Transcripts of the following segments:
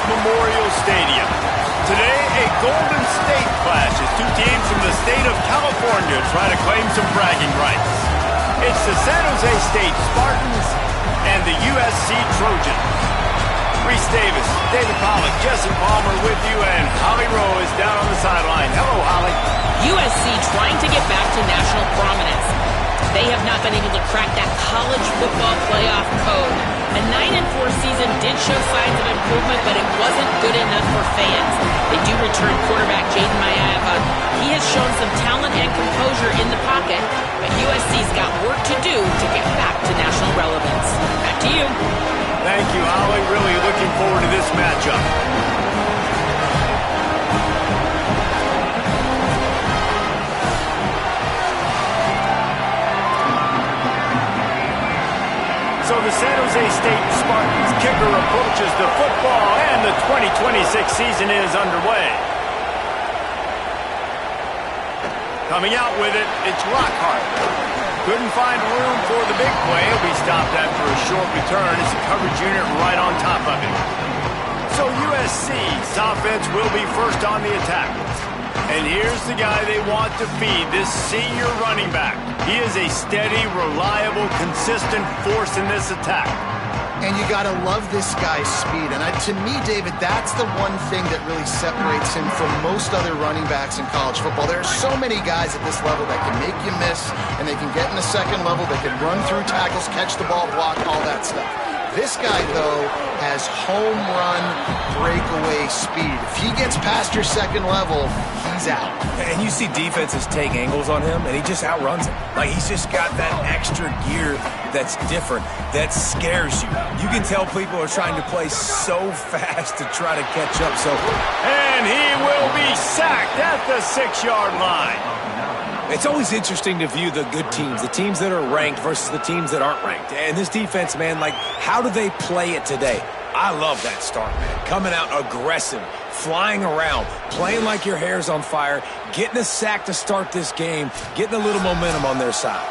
Memorial Stadium. Today, a Golden State clash as two teams from the state of California try to claim some bragging rights. It's the San Jose State Spartans and the USC Trojans. Reese Davis, David Pollack, Jesse Palmer with you, and Holly Rowe is down on the sideline. Hello, Holly. USC trying to get back to national prominence. They have not been able to crack that college football playoff code. A 9-4 season did show signs of improvement, but it wasn't good enough for fans. They do return quarterback Jaden Maeva. He has shown some talent and composure in the pocket, but USC's got work to do to get back to national relevance. Back to you. Thank you, Holly. Really looking forward to this matchup. So the San Jose State Spartans kicker approaches the football, and the 2026 season is underway. Coming out with it, it's Lockhart. Couldn't find room for the big play. He'll be stopped after a short return as the coverage unit right on top of it. So USC's offense will be first on the attack. And here's the guy they want to feed, this senior running back. He is a steady, reliable, consistent force in this attack. And you got to love this guy's speed. And to me, David, that's the one thing that really separates him from most other running backs in college football. There are so many guys at this level that can make you miss, and they can get in the second level, they can run through tackles, catch the ball, block, all that stuff. This guy, though, has home run breakaway speed. If he gets past your second level, he's out. And you see defenses take angles on him, and he just outruns them. Like, he's just got that extra gear that's different, that scares you. You can tell people are trying to play so fast to try to catch up. And he will be sacked at the 6-yard line. It's always interesting to view the good teams, the teams that are ranked versus the teams that aren't ranked. And this defense, man, like, how do they play it today? I love that start, man. Coming out aggressive, flying around, playing like your hair's on fire, getting a sack to start this game, getting a little momentum on their side.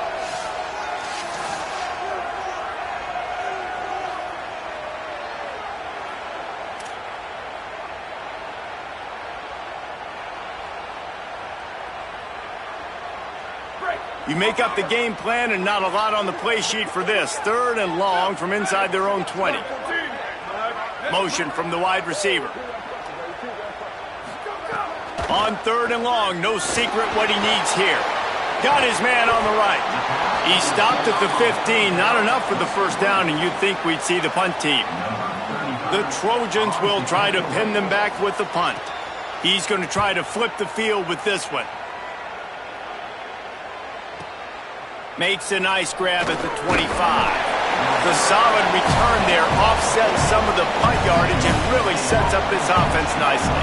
You make up the game plan and not a lot on the play sheet for this. 3rd and long from inside their own 20. Motion from the wide receiver. On 3rd and long, no secret what he needs here. Got his man on the right. He stopped at the 15. Not enough for the first down, and you'd think we'd see the punt team. The Trojans will try to pin them back with the punt. He's going to try to flip the field with this one. Makes a nice grab at the 25. The solid return there offsets some of the punt yardage and really sets up this offense nicely.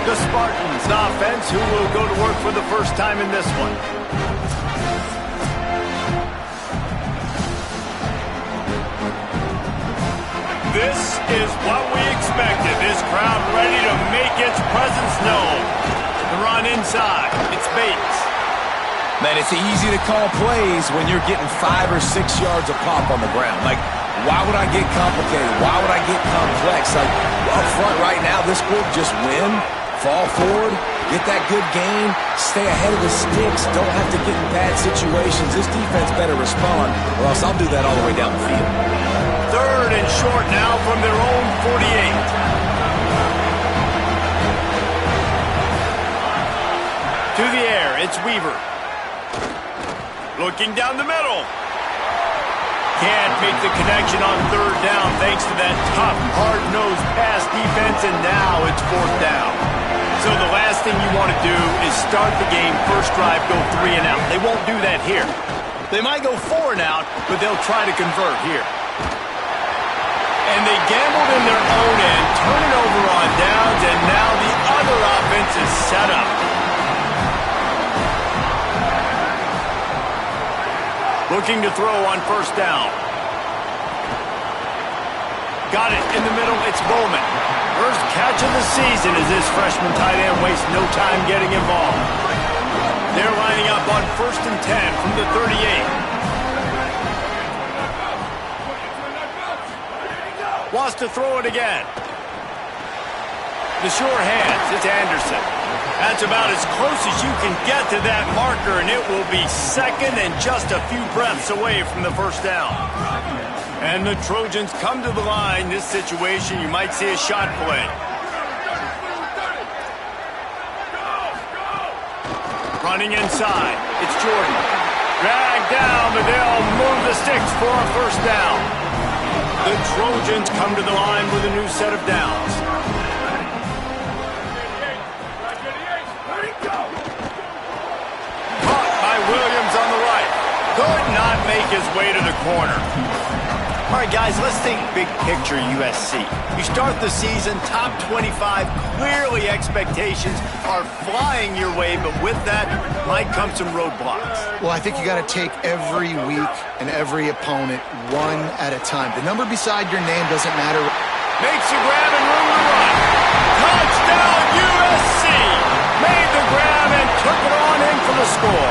The Spartans offense, who will go to work for the first time in this one. This is what we expected. This crowd ready to make its presence known. The run inside. It's Bates. Man, it's easy to call plays when you're getting 5 or 6 yards a pop on the ground. Like, why would I get complicated? Why would I get complex? Like, up front right now, this group just win, fall forward, get that good gain, stay ahead of the sticks, don't have to get in bad situations. This defense better respond, or else I'll do that all the way down the field. 3rd and short now from their own 48. To the air, it's Weaver. Looking down the middle. Can't make the connection on 3rd down thanks to that tough, hard-nosed pass defense, and now it's 4th down. So the last thing you want to do is start the game, first drive, go 3 and out. They won't do that here. They might go 4 and out, but they'll try to convert here. And they gambled in their own end, turn it over on downs, and now the other offense is set up. Looking to throw on 1st down. Got it in the middle, it's Bowman. First catch of the season as this freshman tight end wastes no time getting involved. They're lining up on 1st and 10 from the 38. Wants to throw it again. The sure hands, it's Anderson. That's about as close as you can get to that marker, and it will be second and just a few breaths away from the first down. And the Trojans come to the line. This situation, you might see a shot play. Running inside, it's Jordan. Dragged down, but they'll move the sticks for a first down. The Trojans come to the line with a new set of downs. Caught by Williams on the right. Could not make his way to the corner. All right, guys, let's think big picture USC. You start the season top 25. Clearly expectations are flying your way, but with that might come some roadblocks. Well, I think you got to take every week and every opponent one at a time. The number beside your name doesn't matter. Makes a grab and room to run. Touchdown USC! Made the grab and took it on in for the score.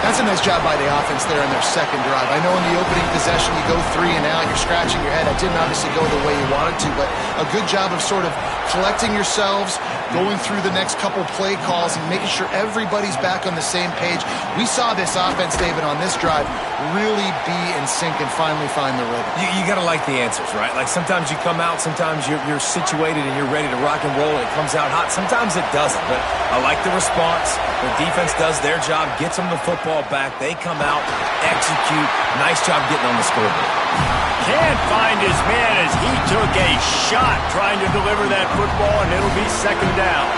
That's a nice job by the offense there in their second drive. I know in the opening possession you go 3 and out, you're scratching your head. That didn't obviously go the way you wanted to, but a good job of sort of collecting yourselves, going through the next couple play calls and making sure everybody's back on the same page. We saw this offense, David, on this drive really be in sync and finally find the rhythm. You got to like the answers, right? Like sometimes you come out, sometimes you're situated and you're ready to rock and roll and it comes out hot. Sometimes it doesn't, but I like the response. The defense does their job, gets them the football back. They come out, execute. Nice job getting on the scoreboard. Can't find his man as he took a shot trying to deliver that football, and it'll be second down.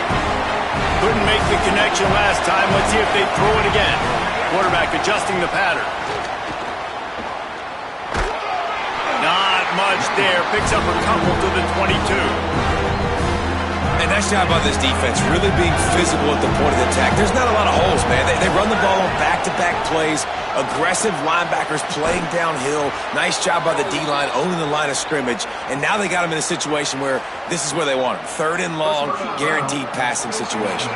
Couldn't make the connection last time. Let's see if they throw it again. Quarterback adjusting the pattern. Not much there. Picks up a couple to the 22. And nice job by this defense, really being physical at the point of the attack. There's not a lot of holes, man. They run the ball on back-to-back plays. Aggressive linebackers playing downhill. Nice job by the D-line, owning the line of scrimmage. And now they got them in a situation where this is where they want them. Third and long, guaranteed passing situation.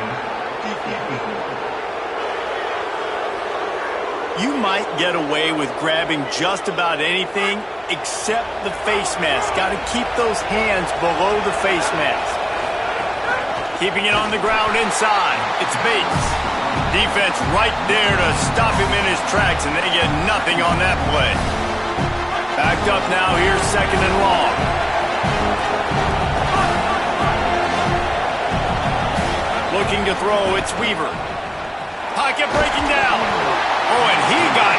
You might get away with grabbing just about anything except the face mask. Got to keep those hands below the face mask. Keeping it on the ground inside. It's Bates. Defense right there to stop him in his tracks, and they get nothing on that play. Backed up now, here's second and long. Looking to throw, it's Weaver. Pocket breaking down. Oh, and he got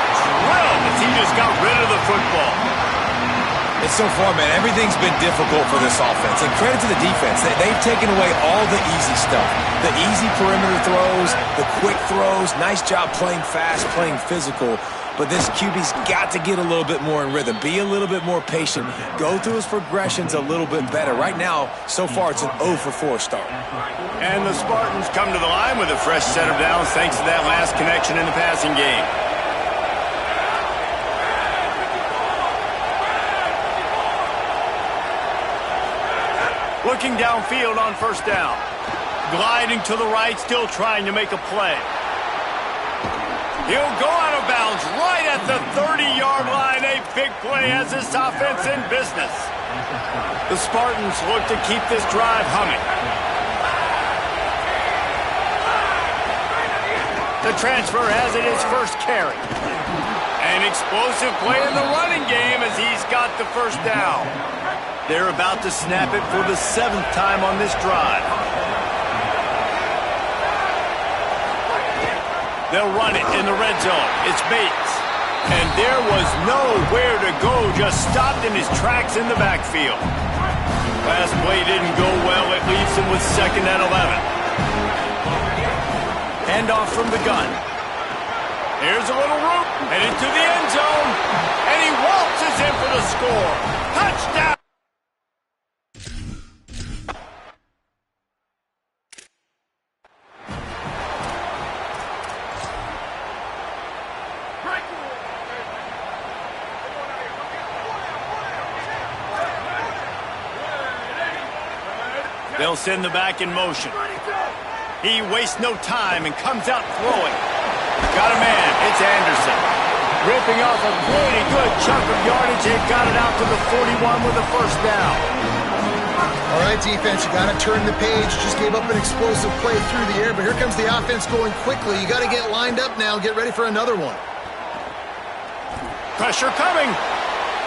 drilled as he just got rid of the football. It's so far, man, everything's been difficult for this offense. And credit to the defense. They've taken away all the easy stuff. The easy perimeter throws, the quick throws. Nice job playing fast, playing physical. But this QB's got to get a little bit more in rhythm. Be a little bit more patient. Go through his progressions a little bit better. Right now, so far, it's an 0 for 4 start. And the Spartans come to the line with a fresh set of downs thanks to that last connection in the passing game. Looking downfield on first down. Gliding to the right, still trying to make a play. He'll go out of bounds right at the 30-yard line. A big play has this offense in business. The Spartans look to keep this drive humming. The transfer has it his first carry. An explosive play in the running game as he's got the first down. They're about to snap it for the 7th time on this drive. They'll run it in the red zone. It's Bates. And there was nowhere to go, just stopped in his tracks in the backfield. Last play didn't go well. It leaves him with second and 11. Handoff from the gun. Here's a little route, and into the end zone. And he waltzes in for the score. Touchdown! They'll send the back in motion. He wastes no time and comes out throwing. Got a man. It's Anderson. Ripping off a pretty good chunk of yardage. They got it out to the 41 with the first down. All right, defense, you got to turn the page. Just gave up an explosive play through the air, but here comes the offense going quickly. You got to get lined up now. Get ready for another one. Pressure coming.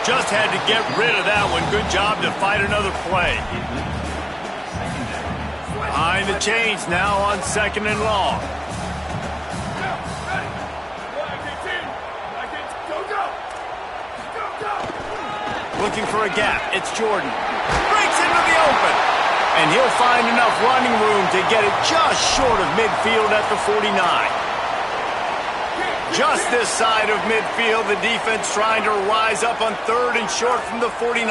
Just had to get rid of that one. Good job to fight another play. Behind the chains now on 2nd and long. Looking for a gap. It's Jordan. Breaks into the open. And he'll find enough running room to get it just short of midfield at the 49. Just this side of midfield, the defense trying to rise up on 3rd and short from the 49.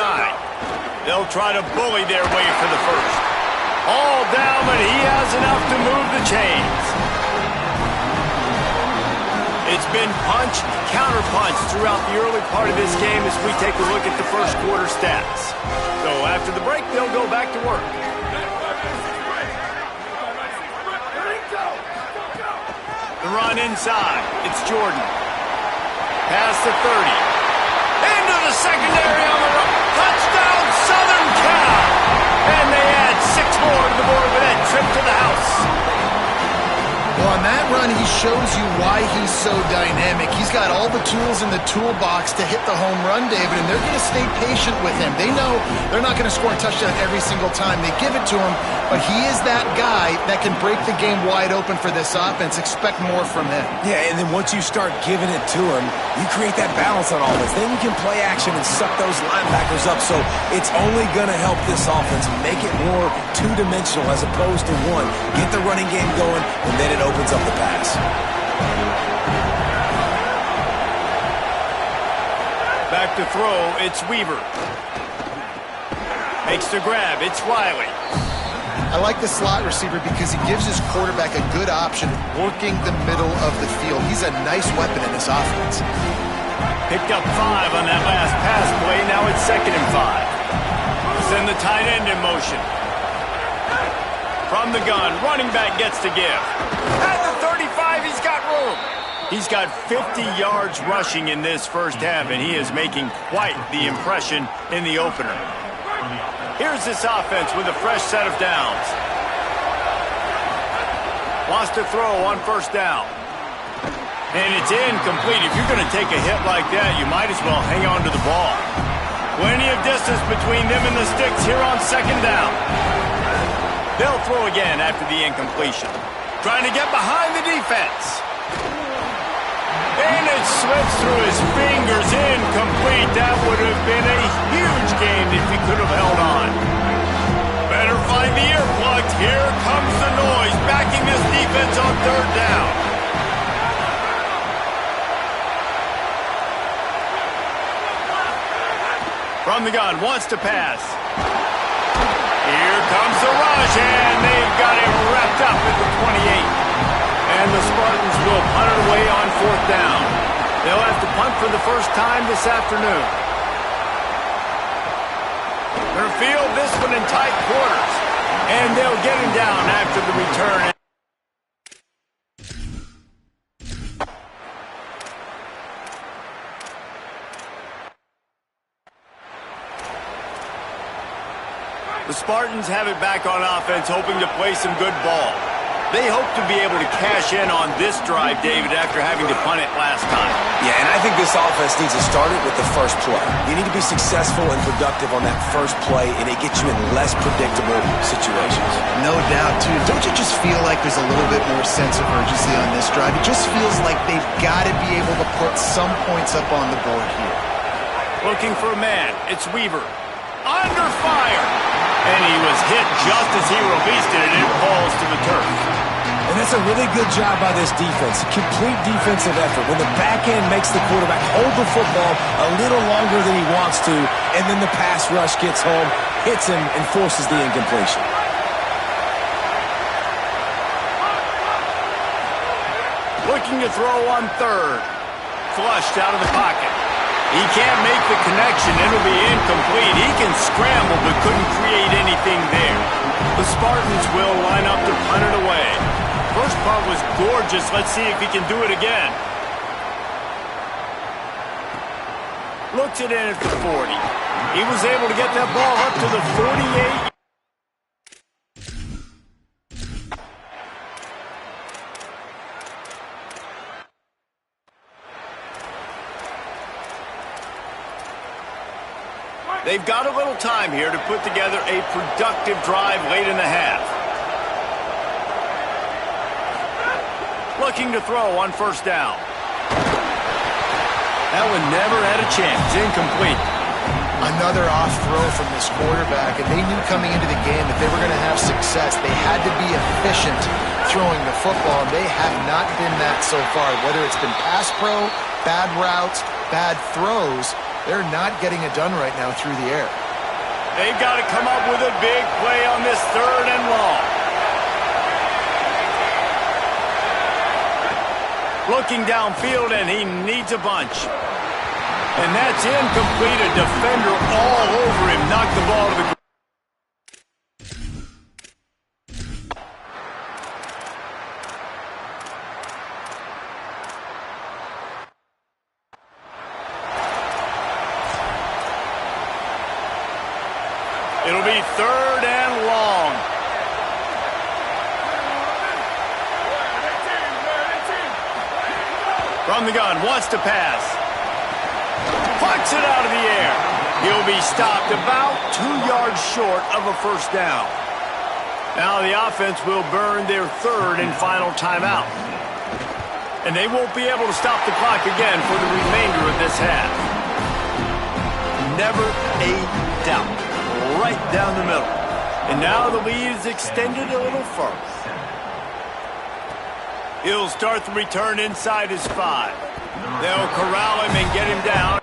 They'll try to bully their way for the first. All down, but he has enough to move the chains. It's been punch, counter-punch throughout the early part of this game as we take a look at the first quarter stats. So after the break, they'll go back to work. The run inside. It's Jordan. Past the 30. Into the secondary on the run. Touchdown, Southern Cal! And they add 6 more to the board with that trip to the house. Well, on that run, he shows you why he's so dynamic. He's got all the tools in the toolbox to hit the home run, David, and they're going to stay patient with him. They know they're not going to score a touchdown every single time they give it to him, but he is that guy that can break the game wide open for this offense. Expect more from him. Yeah, and then once you start giving it to him, you create that balance on offense. Then you can play action and suck those linebackers up, so it's only going to help this offense make it more two-dimensional as opposed to one. Get the running game going, and then it opens up the pass. Back to throw, it's Weaver. Makes the grab, it's Riley. I like the slot receiver because he gives his quarterback a good option working the middle of the field. He's a nice weapon in this offense. Picked up 5 on that last pass play. Now it's 2nd and 5. Send the tight end in motion. From the gun, running back gets to give. At the 35, he's got room. He's got 50 yards rushing in this first half, and he is making quite the impression in the opener. Here's this offense with a fresh set of downs. Wants to throw on 1st down. And it's incomplete. If you're going to take a hit like that, you might as well hang on to the ball. Plenty of distance between them and the sticks here on 2nd down. They'll throw again after the incompletion. Trying to get behind the defense. And it slips through his fingers. Incomplete. That would have been a huge gain if he could have held on. Better find the earplugs. Here comes the noise. Backing this defense on 3rd down. From the gun. Wants to pass. Here comes the rush, and they've got it wrapped up at the 28. And the Spartans will punt it away on 4th down. They'll have to punt for the first time this afternoon. They'll field this one in tight quarters, and they'll get him down after the return. The Spartans have it back on offense, hoping to play some good ball. They hope to be able to cash in on this drive, David, after having to punt it last time. Yeah, and I think this offense needs to start it with the first play. You need to be successful and productive on that first play, and it gets you in less predictable situations. No doubt, too. Don't you just feel like there's a little bit more sense of urgency on this drive? It just feels like they've got to be able to put some points up on the board here. Looking for a man. It's Weaver. Under fire. And he was hit just as he released it, and it falls to the turf. And that's a really good job by this defense. Complete defensive effort. When the back end makes the quarterback hold the football a little longer than he wants to, and then the pass rush gets home, hits him, and forces the incompletion. Looking to throw on 3rd. Flushed out of the pocket. He can't make the connection. It'll be incomplete. He can scramble, but couldn't create anything there. The Spartans will line up to punt it away. First part was gorgeous. Let's see if he can do it again. Looks it in at the 40. He was able to get that ball up to the 48. They've got a little time here to put together a productive drive late in the half. Looking to throw on first down. That one never had a chance. Incomplete. Another off throw from this quarterback, and they knew coming into the game that they were going to have success. They had to be efficient throwing the football, and they have not been that so far. Whether it's been pass pro, bad routes, bad throws, they're not getting it done right now through the air. They've got to come up with a big play on this 3rd and long. Looking downfield, and he needs a bunch. And that's incomplete. A defender all over him. Knocked the ball to the ground. It'll be 3rd and long. From the gun, wants to pass. Plucks it out of the air. He'll be stopped about 2 yards short of a first down. Now the offense will burn their 3rd and final timeout. And they won't be able to stop the clock again for the remainder of this half. Never a doubt. Right down the middle. And now the lead is extended a little further. He'll start the return inside his 5. They'll corral him and get him down.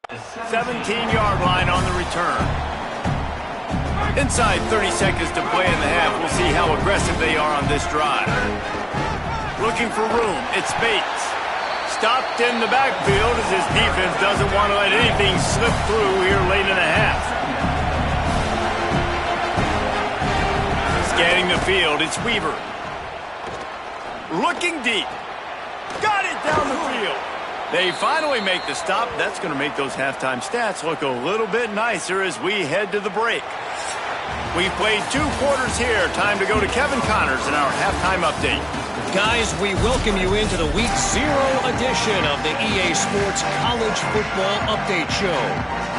The 17-yard line on the return. Inside 30 seconds to play in the half. We'll see how aggressive they are on this drive. Looking for room. It's Bates. Stopped in the backfield as his defense doesn't want to let anything slip through here late in the half. Scanning the field. It's Weaver. Looking deep. Got it down the field. They finally make the stop. That's going to make those halftime stats look a little bit nicer as we head to the break. We've played 2 quarters here. Time to go to Kevin Connors in our halftime update. Guys, we welcome you into the Week 0 edition of the EA Sports College Football Update Show.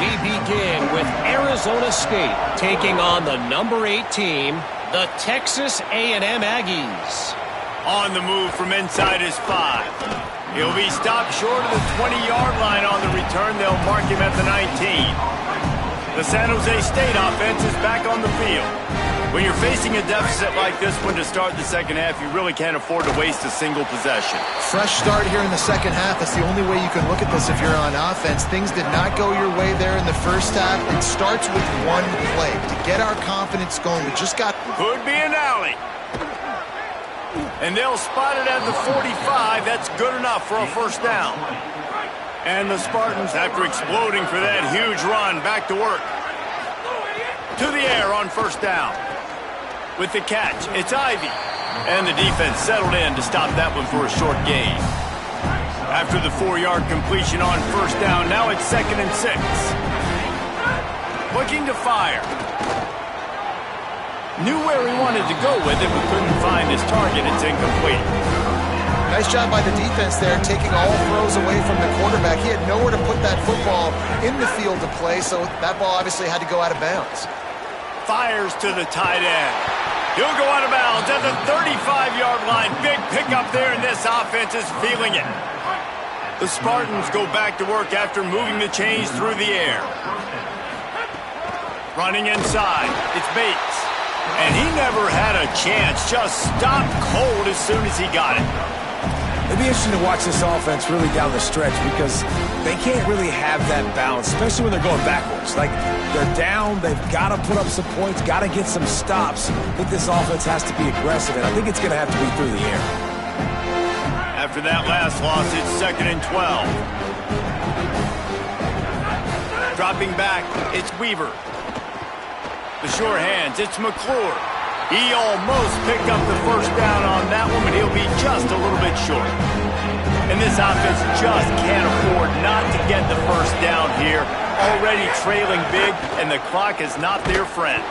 We begin with Arizona State taking on the number 8 team, the Texas A&M Aggies. On the move from inside his 5. He'll be stopped short of the 20-yard line on the return. They'll mark him at the 19. The San Jose State offense is back on the field. When you're facing a deficit like this one to start the second half, you really can't afford to waste a single possession. Fresh start here in the second half. That's the only way you can look at this if you're on offense. Things did not go your way there in the first half. It starts with one play. To get our confidence going, we just got... Could be an alley. And they'll spot it at the 45. That's good enough for a first down. And the Spartans, after exploding for that huge run, back to work. To the air on first down. With the catch, it's Ivy. And the defense settled in to stop that one for a short gain. After the 4-yard completion on first down, now it's 2nd and 6. Looking to fire. Knew where he wanted to go with it, but couldn't find his target. It's incomplete. Nice job by the defense there, taking all throws away from the quarterback. He had nowhere to put that football in the field to play, so that ball obviously had to go out of bounds. Fires to the tight end. He'll go out of bounds at the 35-yard line. Big pickup there, and this offense is feeling it. The Spartans go back to work after moving the chains through the air. Running inside, it's Bates. And he never had a chance, just stopped cold as soon as he got it. It'd be interesting to watch this offense really down the stretch because they can't really have that balance, especially when they're going backwards. Like, they're down, they've got to put up some points, got to get some stops. I think this offense has to be aggressive, and I think it's going to have to be through the air. After that last loss, it's 2nd and 12. Dropping back, it's Weaver. The sure hands, it's McClure. He almost picked up the first down on that one, but he'll be just a little bit short. And this offense just can't afford not to get the first down here. Already trailing big, and the clock is not their friend.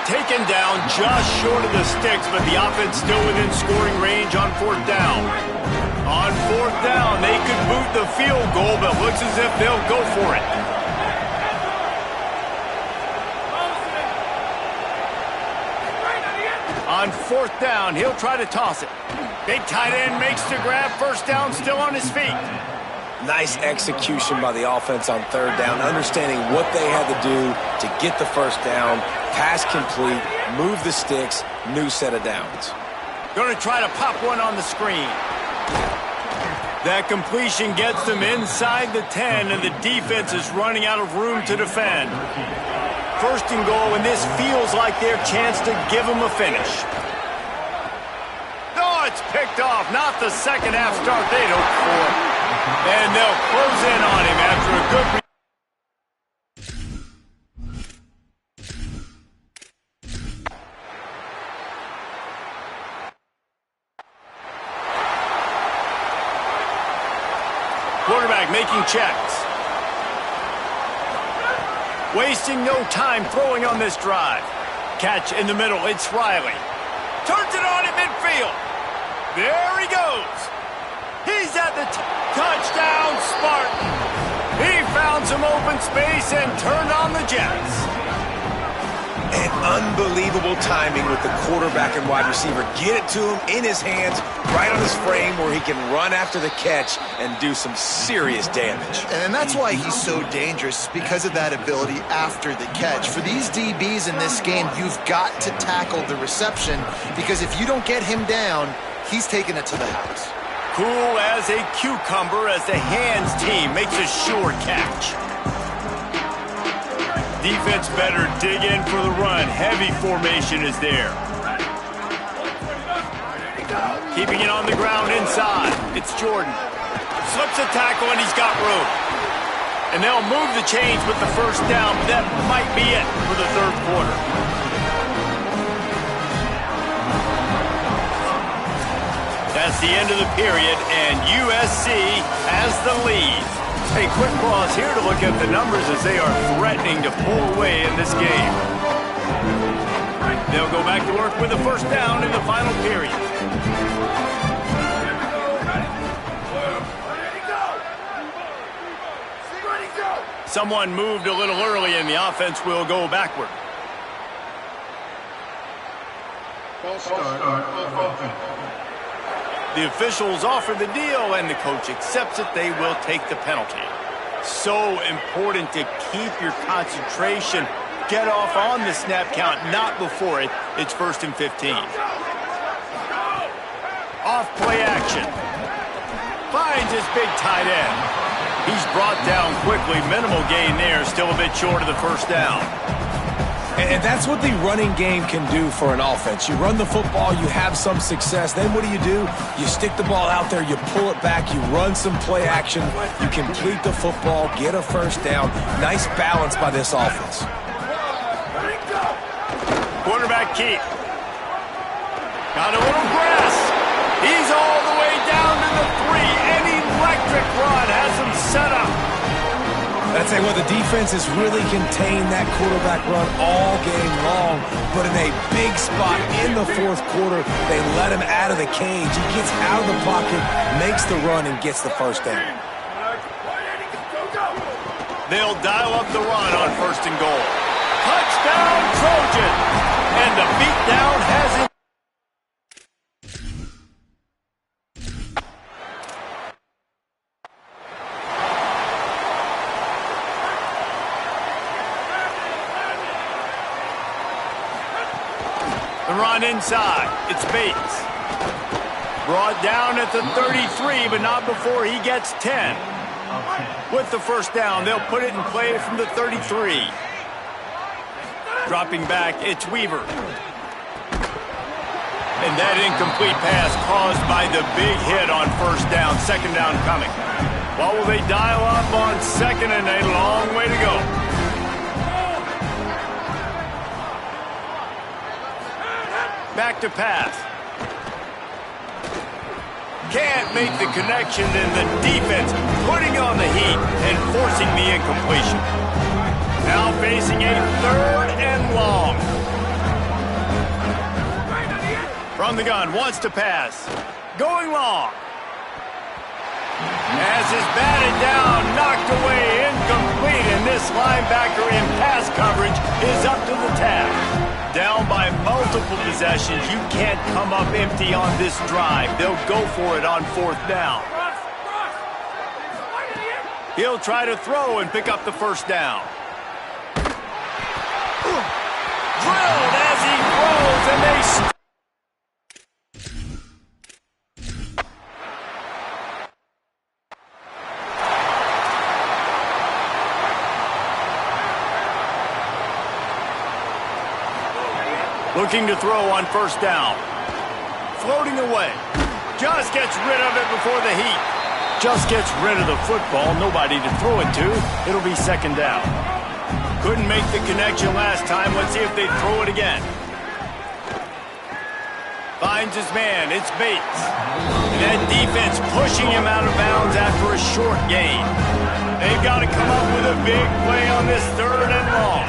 Taken down just short of the sticks, but the offense still within scoring range on 4th down. On 4th down, they could boot the field goal, but looks as if they'll go for it. On 4th down, he'll try to toss it. Big tight end makes the grab. First down, still on his feet. Nice execution by the offense on 3rd down, understanding what they had to do to get the first down, pass complete, move the sticks, new set of downs. Going to try to pop one on the screen. That completion gets them inside the 10, and the defense is running out of room to defend. 1st and goal, and this feels like their chance to give them a finish. Oh, it's picked off. Not the second half start they'd hoped for. And they'll close in on him after a good... Quarterback making checks. Wasting no time throwing on this drive. Catch in the middle, it's Riley. Turns it on at midfield. There he goes. He's at the touchdown, Spartan. He found some open space and turned on the Jets. And unbelievable timing with the quarterback and wide receiver. Get it to him in his hands, right on his frame where he can run after the catch and do some serious damage. And that's why he's so dangerous, because of that ability after the catch. For these DBs in this game, you've got to tackle the reception, because if you don't get him down, he's taking it to the house. Cool as a cucumber as the hands team makes a sure catch. Defense better dig in for the run. Heavy formation is there. Keeping it on the ground inside. It's Jordan. Slips a tackle and he's got room. And they'll move the chains with the first down, but that might be it for the 3rd quarter. That's the end of the period, and USC has the lead. A quick pause here to look at the numbers as they are threatening to pull away in this game. They'll go back to work with the first down in the final period. Someone moved a little early and the offense will go backward. The officials offer the deal, and the coach accepts it. They will take the penalty. So important to keep your concentration. Get off on the snap count, not before it. It's 1st and 15. Off play action. Finds his big tight end. He's brought down quickly. Minimal gain there. Still a bit short of the first down. And that's what the running game can do for an offense. You run the football, you have some success. Then what do? You stick the ball out there, you pull it back, you run some play action, you complete the football, get a first down. Nice balance by this offense. Quarterback keep. Got a little grass. He's all the way down to the 3. An electric run has him set up. I'd say, well, the defense has really contained that quarterback run all game long, but in a big spot in the 4th quarter, they let him out of the cage. He gets out of the pocket, makes the run, and gets the first down. They'll dial up the run on 1st and goal. Touchdown, Trojan! And the beatdown has it. The run inside. It's Bates. Brought down at the 33, but not before he gets 10. With the first down, they'll put it in play from the 33. Dropping back, it's Weaver. And that incomplete pass caused by the big hit on first down. Second down coming. What will they dial up on second and a long way to go? Back to pass. Can't make the connection, and the defense putting on the heat and forcing the incompletion. Now facing a third and long. From the gun, wants to pass. Going long. As is batted down, knocked away, incomplete, and this linebacker in pass coverage is up to the task. Down by multiple possessions, you can't come up empty on this drive. They'll go for it on fourth down. He'll try to throw and pick up the first down. Drilled as he throws, and they... Looking to throw on first down. Floating away. Just gets rid of it before the heat. Just gets rid of the football. Nobody to throw it to. It'll be second down. Couldn't make the connection last time. Let's see if they throw it again. Finds his man. It's Bates. And that defense pushing him out of bounds after a short gain. They've got to come up with a big play on this third and long.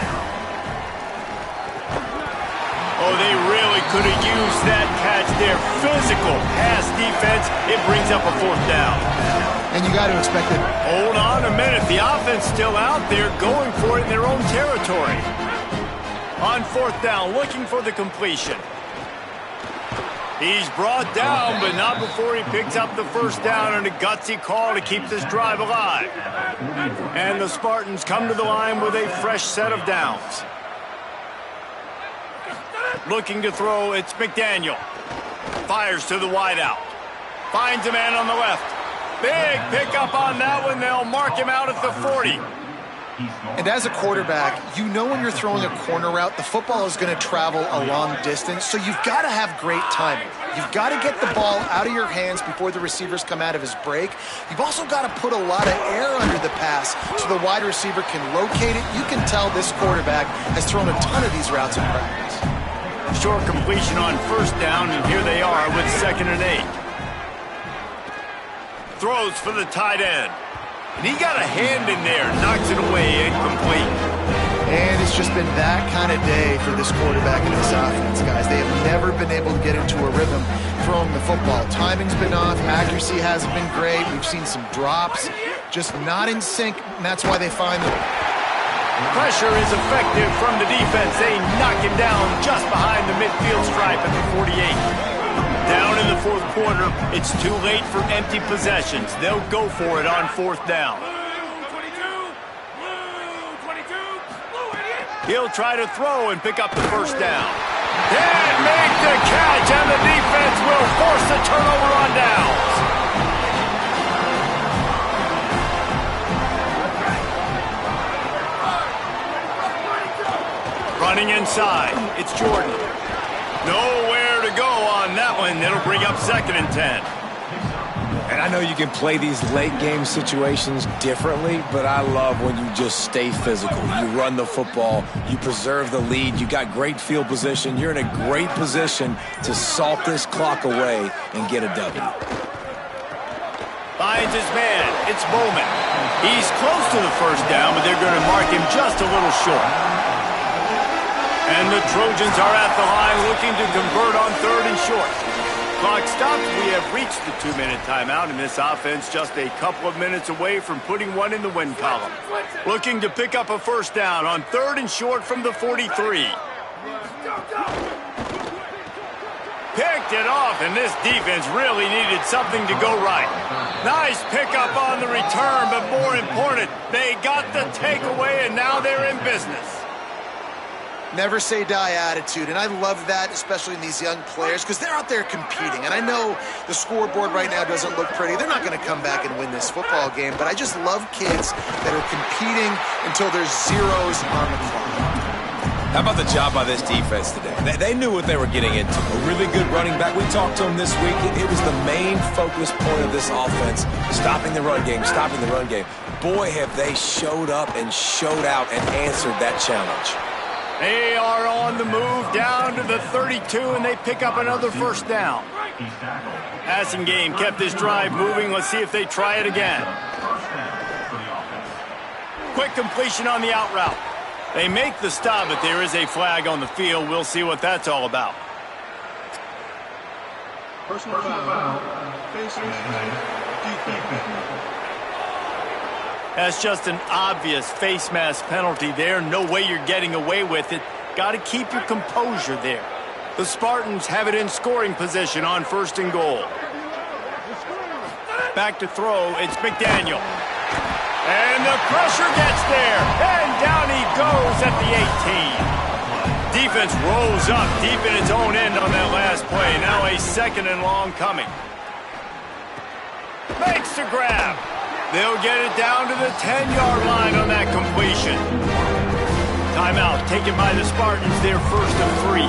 Oh, they really could have used that catch there. Physical pass defense. It brings up a fourth down. And you got to expect it. Hold on a minute. The offense still out there going for it in their own territory. On fourth down, looking for the completion. He's brought down, but not before he picks up the first down, and a gutsy call to keep this drive alive. And the Spartans come to the line with a fresh set of downs. Looking to throw, it's McDaniel. Fires to the wideout. Finds a man on the left. Big pickup on that one. They'll mark him out at the 40. And as a quarterback, you know when you're throwing a corner route, the football is going to travel a long distance, so you've got to have great timing. You've got to get the ball out of your hands before the receivers come out of his break. You've also got to put a lot of air under the pass so the wide receiver can locate it. You can tell this quarterback has thrown a ton of these routes in practice. Short completion on first down, and here they are with 2nd and 8. Throws for the tight end. And he got a hand in there, knocks it away, incomplete. And it's just been that kind of day for this quarterback and this offense, guys. They have never been able to get into a rhythm throwing the football. Timing's been off, accuracy hasn't been great. We've seen some drops, just not in sync, and that's why they find them. Pressure is effective from the defense. They knock him down just behind the midfield stripe at the 48. Down in the fourth quarter, it's too late for empty possessions. They'll go for it on fourth down. He'll try to throw and pick up the first down. Can't make the catch, and the defense will force the turnover on downs. Running inside, it's Jordan. Nowhere to go on that one. It'll bring up 2nd and 10. And I know you can play these late game situations differently, but I love when you just stay physical. You run the football, you preserve the lead, you got great field position. You're in a great position to salt this clock away and get a W. Finds his man. It's Bowman. He's close to the first down, but they're going to mark him just a little short. And the Trojans are at the line looking to convert on 3rd and short. Clock stops. We have reached the 2-minute timeout, and this offense just a couple of minutes away from putting one in the win column. Looking to pick up a first down on 3rd and short from the 43. Picked it off, and this defense really needed something to go right. Nice pickup on the return, but more important, they got the takeaway, and now they're in business. Never say die attitude, and I love that, especially in these young players, because they're out there competing. And I know the scoreboard right now doesn't look pretty. They're not going to come back and win this football game, but I just love kids that are competing until there's zeros on the clock. How about the job by this defense today? They knew what they were getting into. A really good running back. We talked to him this week. It was the main focus point of this offense, stopping the run game, stopping the run game. Boy, have they showed up and showed out and answered that challenge. They are on the move down to the 32, and they pick up another first down. Passing game kept this drive moving. Let's see if they try it again. Quick completion on the out route. They make the stop, but there is a flag on the field. We'll see what that's all about. Personal foul. Face mask. Defense. That's just an obvious face mask penalty there. No way you're getting away with it. Got to keep your composure there. The Spartans have it in scoring position on 1st and goal. Back to throw. It's McDaniel. And the pressure gets there. And down he goes at the 18. Defense rolls up deep in its own end on that last play. Now a 2nd and long coming. Makes the grab. They'll get it down to the 10-yard line on that completion. Timeout taken by the Spartans, their 1st of 3.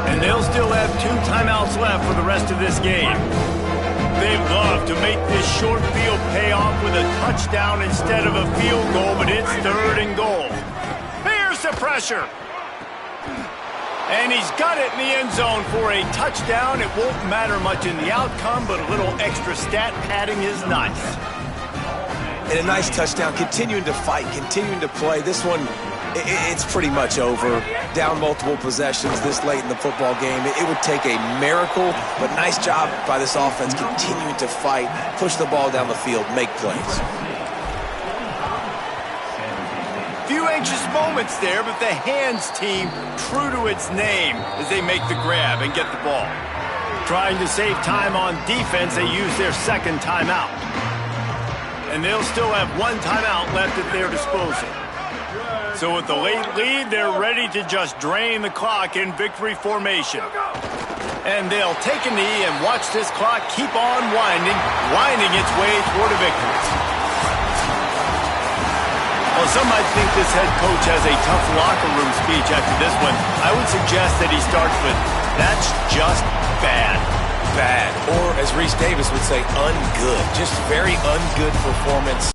And they'll still have 2 timeouts left for the rest of this game. They'd love to make this short field pay off with a touchdown instead of a field goal, but it's 3rd and goal. Here's the pressure. And he's got it in the end zone for a touchdown. It won't matter much in the outcome, but a little extra stat padding is nice. And a nice touchdown, continuing to fight, continuing to play. This one, it's pretty much over. Down multiple possessions this late in the football game. It would take a miracle, but nice job by this offense continuing to fight, push the ball down the field, make plays. Few anxious moments there, but the hands team true to its name as they make the grab and get the ball. Trying to save time on defense, they use their 2nd timeout. And they'll still have 1 timeout left at their disposal. So with the late lead, they're ready to just drain the clock in victory formation. And they'll take a knee and watch this clock keep on winding its way toward a victory. Well, some might think this head coach has a tough locker room speech after this one. I would suggest that he starts with, "That's just bad." Bad. Or, as Reese Davis would say, ungood. Just very ungood performance.